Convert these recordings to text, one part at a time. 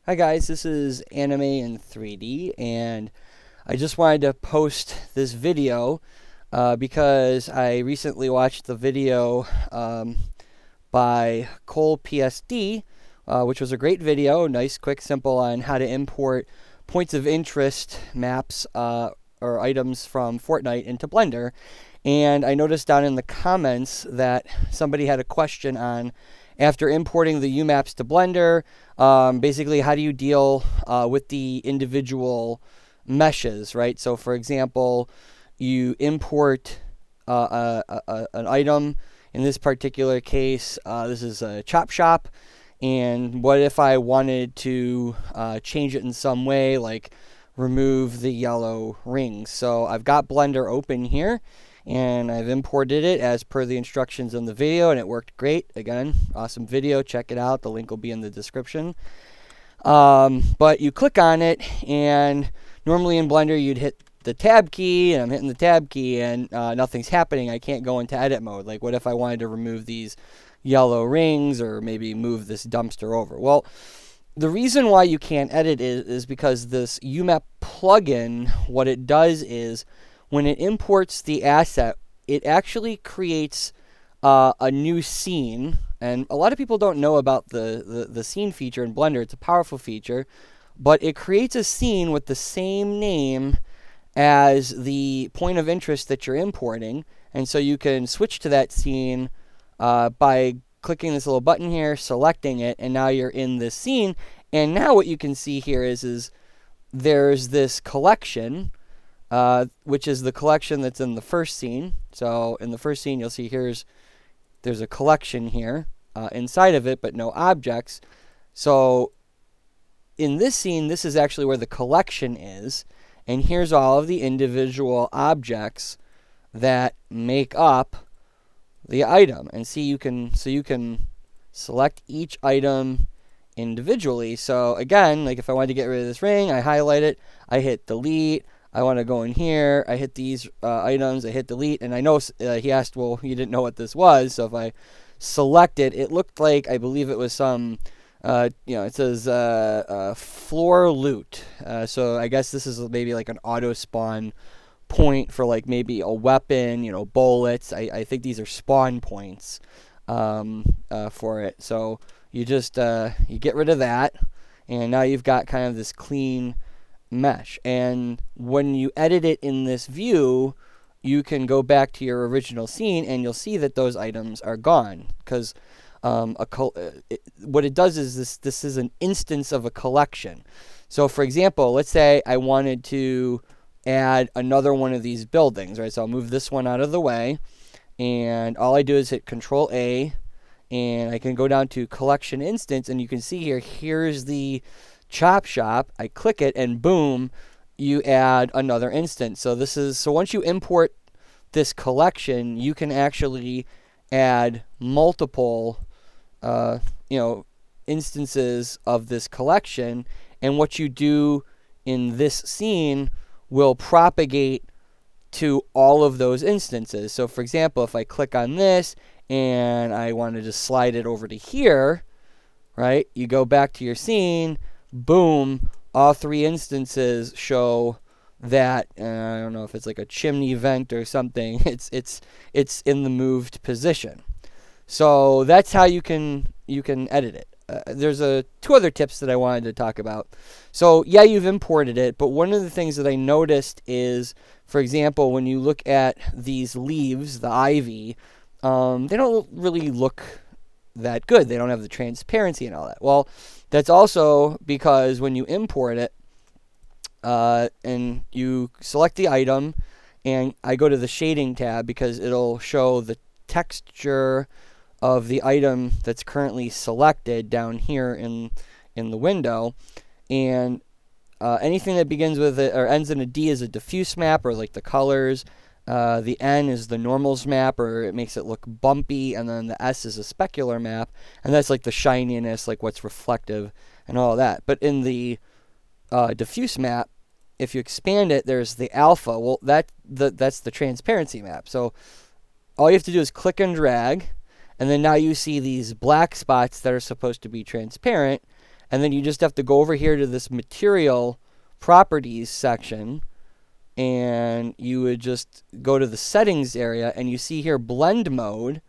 Hi guys, this is Anime in 3D, and I just wanted to post this video because I recently watched the video by kolepsd, which was a great video, nice, quick, simple on how to import points of interest maps or items from Fortnite into Blender. And I noticed down in the comments that somebody had a question on, after importing the UMaps to Blender, basically how do you deal with the individual meshes, right? So for example, you import an item. In this particular case, this is a chop shop. And what if I wanted to change it in some way, like remove the yellow rings? So I've got Blender open here, and I've imported it as per the instructions in the video, and it worked great. Again, awesome video. Check it out. The link will be in the description. But you click on it, and normally in Blender you'd hit the tab key, and I'm hitting the tab key, and nothing's happening. I can't go into edit mode. Like, what if I wanted to remove these yellow rings or maybe move this dumpster over? Well, the reason why you can't edit is because this UMap plugin, what it does is when it imports the asset, it actually creates a new scene. And a lot of people don't know about the scene feature in Blender. It's a powerful feature, but it creates a scene with the same name as the point of interest that you're importing. And so you can switch to that scene by clicking this little button here, selecting it, and now you're in this scene. And now what you can see here is there's this collection, which is the collection that's in the first scene. So in the first scene, you'll see there's a collection here inside of it, but no objects. So in this scene, this is actually where the collection is. And here's all of the individual objects that make up the item. And see, you can select each item individually. So again, like if I wanted to get rid of this ring, I highlight it, I hit delete. I want to go in here, I hit these items, I hit delete, and I know he asked, well, you didn't know what this was. So if I select it, it looked like, I believe it was some it says floor loot. So I guess this is maybe like an auto spawn point for like maybe a weapon, bullets. I think these are spawn points for it. So you just you get rid of that, and now you've got kind of this clean mesh. And when you edit it in this view, you can go back to your original scene, and you'll see that those items are gone because what it does is this is an instance of a collection. So for example, let's say I wanted to add another one of these buildings, right? So I'll move this one out of the way, and all I do is hit Control A, and I can go down to collection instance, and you can see here's the chop shop. I click it, and boom, you add another instance. So once you import this collection, you can actually add multiple instances of this collection, and what you do in this scene will propagate to all of those instances. So for example, if I click on this and I want to just slide it over to here, right? You go back to your scene, boom, all three instances show that I don't know if it's like a chimney vent or something. It's in the moved position. So that's how you can edit it. There's two other tips that I wanted to talk about. So yeah, you've imported it, but one of the things that I noticed is, for example, when you look at these leaves, the ivy, they don't really look that good. They don't have the transparency and all that. Well, that's also because when you import it, and you select the item, and I go to the shading tab because it'll show the texture of the item that's currently selected down here in the window, and anything that begins with it or ends in a D is a diffuse map, or like the colors. The N is the normals map, or it makes it look bumpy, and then the S is a specular map, and that's like the shininess, like what's reflective and all that. But in the diffuse map, if you expand it, there's the alpha. Well, that's the transparency map. So all you have to do is click and drag, and then now you see these black spots that are supposed to be transparent, And then you just have to go over here to this material properties section, and you would just go to the settings area, and you see here blend mode,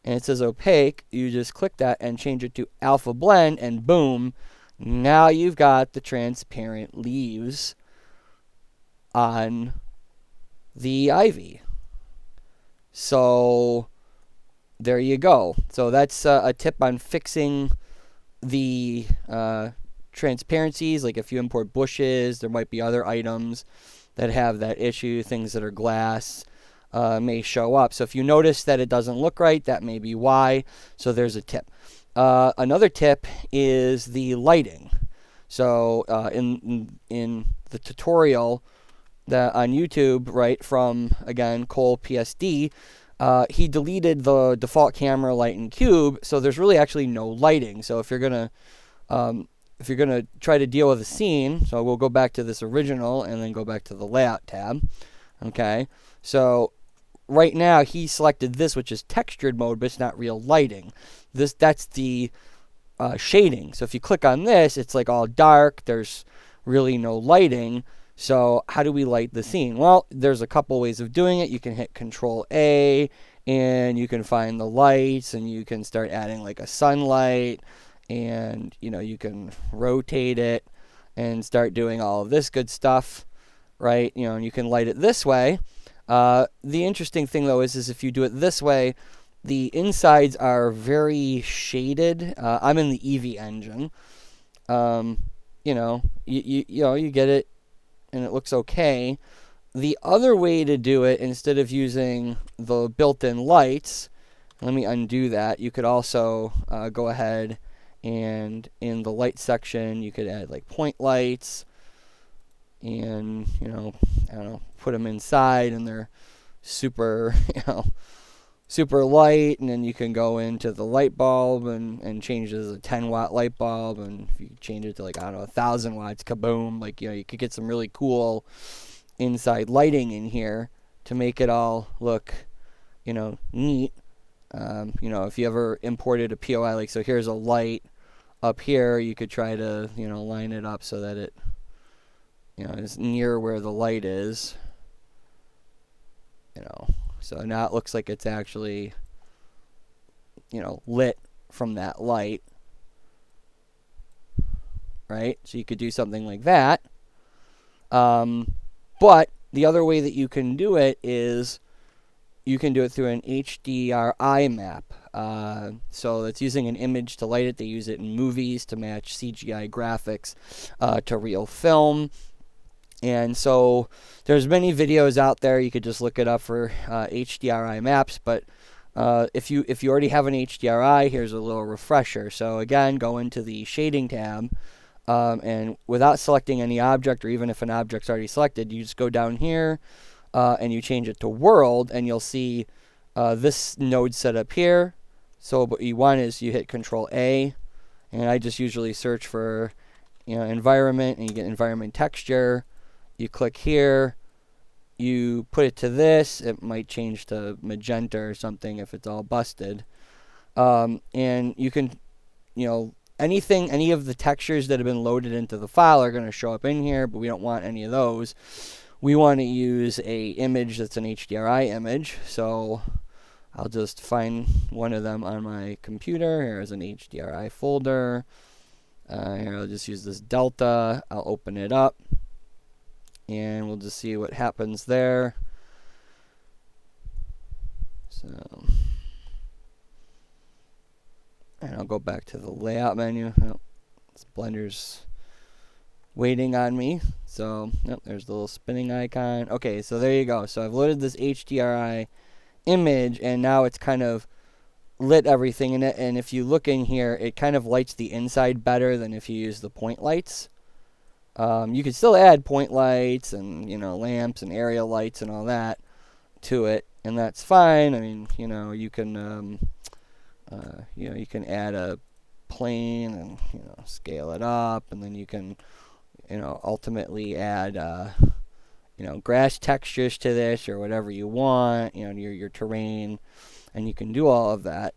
and it says opaque. You just click that and change it to alpha blend, and boom, now you've got the transparent leaves on the ivy. So there you go. So that's a tip on fixing the transparencies. Like if you import bushes, there might be other items that have that issue. Things that are glass may show up. So if you notice that it doesn't look right, that may be why. So there's a tip. Another tip is the lighting. So in the tutorial that on YouTube, right, from, again, kolepsd, he deleted the default camera light in cube, so there's really actually no lighting. So if you're gonna try to deal with a scene, so we'll go back to this original and then go back to the layout tab. Okay, so right now he selected this, which is textured mode, but it's not real lighting. That's the shading. So if you click on this, it's like all dark. There's really no lighting. So how do we light the scene? Well, there's a couple ways of doing it. You can hit Control A, and you can find the lights, and you can start adding like a sunlight, and you can rotate it and start doing all of this good stuff, right? And you can light it this way. The interesting thing though is if you do it this way, the insides are very shaded. I'm in the Eevee engine. You get it, and it looks okay. The other way to do it, instead of using the built-in lights, let me undo that. You could also go ahead and in the light section, you could add like point lights, and I don't know, put them inside, and they're super, super light. And then you can go into the light bulb and change it as a 10-watt light bulb, and if you change it to like, I don't know, 1,000 watts, kaboom. Like, you could get some really cool inside lighting in here to make it all look, neat. If you ever imported a POI, like, so here's a light up here, you could try to, line it up so that it, is near where the light is. So now it looks like it's actually, lit from that light, right? So you could do something like that. But the other way that you can do it is you can do it through an HDRI map. So it's using an image to light it. They use it in movies to match CGI graphics to real film. And so there's many videos out there. You could just look it up for HDRI maps. But if you already have an HDRI, here's a little refresher. So again, go into the shading tab, and without selecting any object, or even if an object's already selected, you just go down here and you change it to world, and you'll see this node set up here. So what you want is you hit Control A, and I just usually search for environment, and you get environment texture. You click here, you put it to this. It might change to magenta or something if it's all busted. And you can, any of the textures that have been loaded into the file are going to show up in here, but we don't want any of those. We want to use a image that's an HDRI image. So I'll just find one of them on my computer. Here's an HDRI folder. Here, I'll just use this Delta. I'll open it up, and we'll just see what happens there. So, and I'll go back to the layout menu. Oh, this Blender's waiting on me. So, there's the little spinning icon. Okay, so there you go. So I've loaded this HDRI image, and now it's kind of lit everything in it. And if you look in here, it kind of lights the inside better than if you use the point lights. You can still add point lights and lamps and area lights and all that to it, and that's fine. I mean, you can you can add a plane and scale it up, and then you can ultimately add grass textures to this or whatever you want, your terrain, and you can do all of that.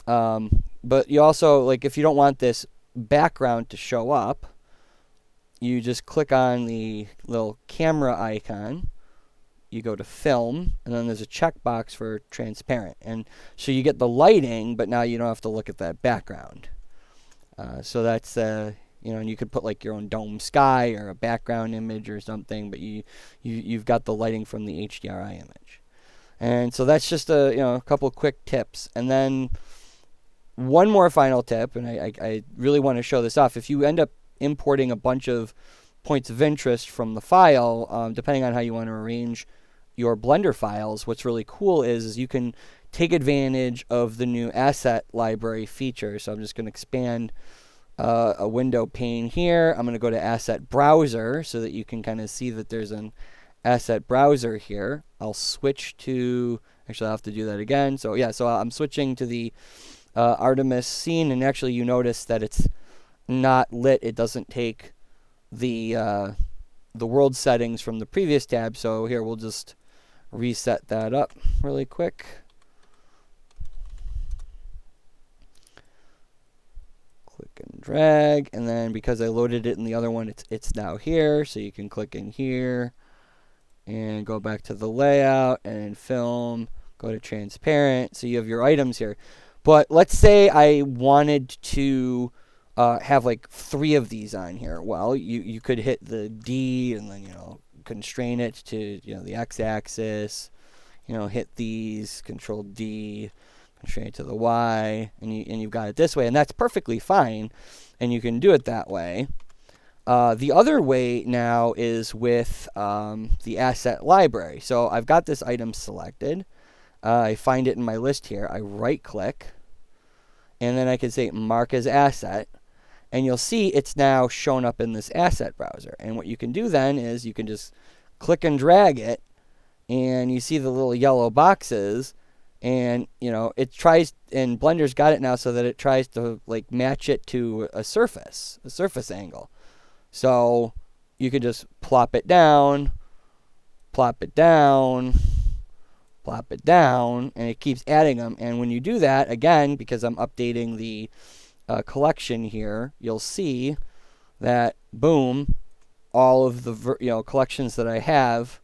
But you also, like, if you don't want this background to show up, you just click on the little camera icon, you go to film, and then there's a checkbox for transparent. And so you get the lighting, but now you don't have to look at that background. So that's, and you could put like your own dome sky or a background image or something, but you've got the lighting from the HDRI image. And so that's just a couple quick tips. And then one more final tip, and I really want to show this off. If you end up importing a bunch of points of interest from the file, depending on how you want to arrange your Blender files, what's really cool is you can take advantage of the new asset library feature. So I'm just going to expand a window pane here. I'm going to go to asset browser so that you can kind of see that there's an asset browser here. I'll switch to, actually I'll have to do that again. So yeah, so I'm switching to the Artemis scene, and actually you notice that it's not lit. It doesn't take the world settings from the previous tab. So here we'll just reset that up really quick. Click and drag, and then because I loaded it in the other one, it's now here. So you can click in here and go back to the layout and film, go to transparent. So you have your items here. But let's say I wanted to have like 3 of these on here. Well, you could hit the D and then, constrain it to, the x-axis, hit these, control D, constrain it to the Y, and you've got it this way, and that's perfectly fine, and you can do it that way. The other way now is with the asset library. So I've got this item selected. I find it in my list here. I right-click, and then I can say mark as asset, and you'll see it's now shown up in this asset browser. And what you can do then is you can just click and drag it, and you see the little yellow boxes, and it tries, and Blender's got it now so that it tries to like match it to a surface angle. So you can just plop it down, plop it down, plop it down, and it keeps adding them. And when you do that, again, because I'm updating the collection here, you'll see that, boom, all of the collections that I have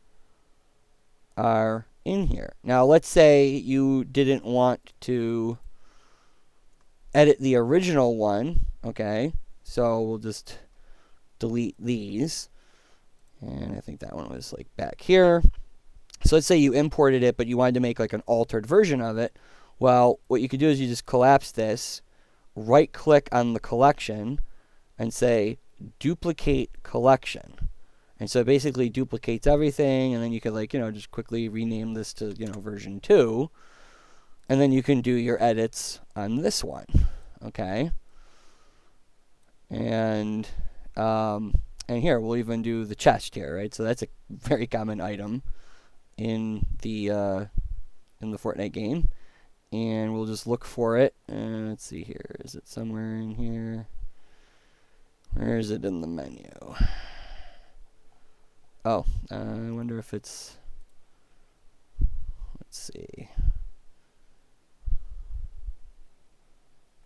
are in here. Now, let's say you didn't want to edit the original one, okay? So we'll just delete these. And I think that one was like back here. So let's say you imported it, but you wanted to make like an altered version of it. Well, what you could do is you just collapse this, right-click on the collection, and say duplicate collection. And so it basically duplicates everything, and then you could just quickly rename this to, version 2. And then you can do your edits on this one, okay? And here, we'll even do the chest here, right? So that's a very common item in the Fortnite game. And we'll just look for it. And let's see here. Is it somewhere in here? Where is it in the menu? Oh, I wonder if it's... Let's see.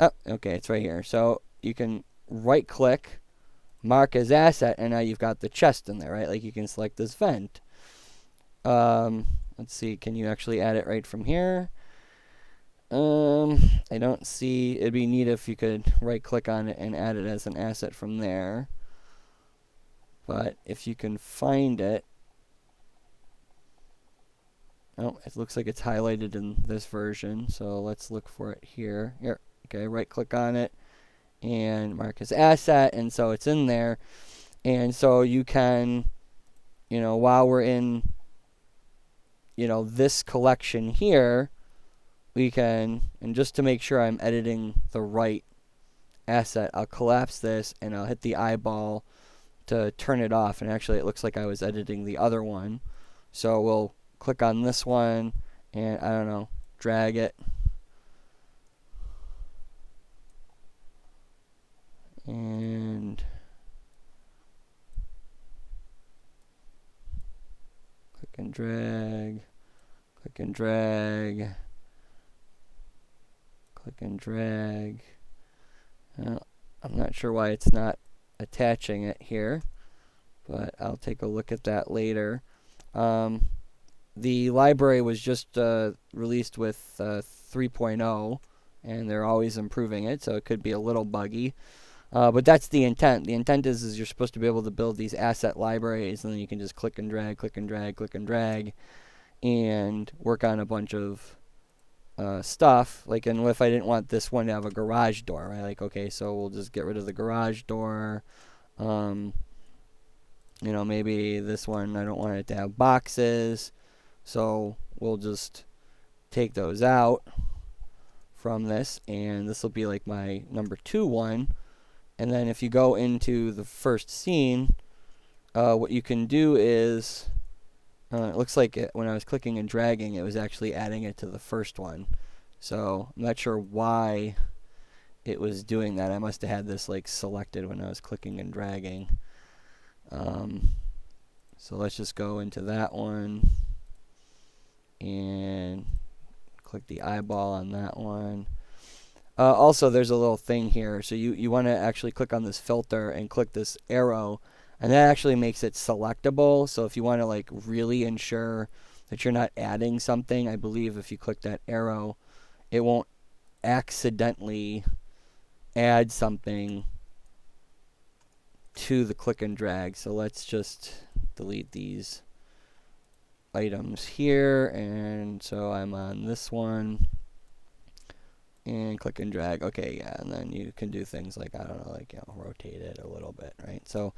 Oh, okay, it's right here. So you can right-click, mark as asset, and now you've got the chest in there, right? Like you can select this vent. Let's see, can you actually add it right from here? I don't see. It'd be neat if you could right-click on it and add it as an asset from there. But if you can find it, oh, it looks like it's highlighted in this version. So let's look for it here. Here, okay, right-click on it and mark as asset, and so it's in there. And so you can, while we're in, this collection here, we can, and just to make sure I'm editing the right asset, I'll collapse this and I'll hit the eyeball to turn it off. And actually it looks like I was editing the other one. So we'll click on this one and, I don't know, drag it. And click and drag, click and drag, click and drag. I'm not sure why it's not attaching it here, but I'll take a look at that later. The library was just released with 3.0, and they're always improving it, so it could be a little buggy. But that's the intent. The intent is you're supposed to be able to build these asset libraries, and then you can just click and drag, click and drag, click and drag, and work on a bunch of stuff. Like, and if I didn't want this one to have a garage door, right? Like, okay, so we'll just get rid of the garage door. You know, maybe this one, I don't want it to have boxes, so we'll just take those out from this, and this will be like my number 2 one. And then if you go into the first scene, what you can do is, it looks like when I was clicking and dragging, it was actually adding it to the first one. So I'm not sure why it was doing that. I must have had this like selected when I was clicking and dragging. So let's just go into that one and click the eyeball on that one. Also, there's a little thing here. So you want to actually click on this filter and click this arrow, and that actually makes it selectable. So if you want to like really ensure that you're not adding something, I believe if you click that arrow, it won't accidentally add something to the click and drag. So let's just delete these items here, and so I'm on this one and click and drag. Okay, yeah, and then you can do things like, I don't know, like, you know, rotate it a little bit, right? So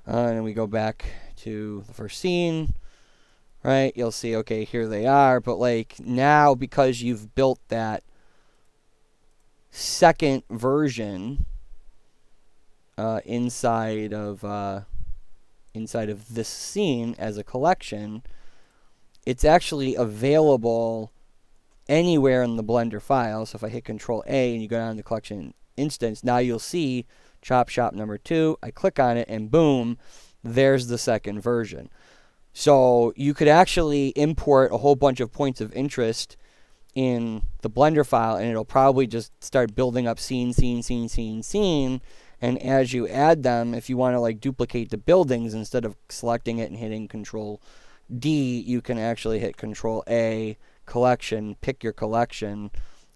and we go back to the first scene, right? You'll see, okay, here they are, but like now, because you've built that second version inside of this scene as a collection, it's actually available anywhere in the Blender file. So if I hit Control A and you go down to the collection instance, now you'll see Chop Shop number 2. I click on it and boom, there's the second version. So you could actually import a whole bunch of points of interest in the Blender file, and it'll probably just start building up scene. And as you add them, if you want to like duplicate the buildings, instead of selecting it and hitting Control D, you can actually hit Control A, collection, pick your collection,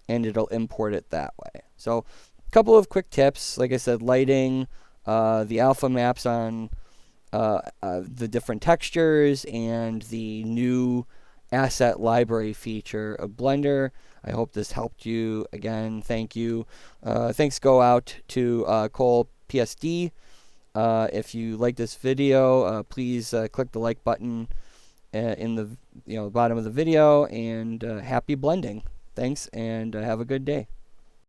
and it'll import it that way. So a couple of quick tips. Like I said, lighting, the alpha maps on the different textures, and the new asset library feature of Blender. I hope this helped you. Again, thank you. Thanks go out to kolepsd. If you like this video, please click the like button in the bottom of the video, and happy blending. Thanks, and have a good day.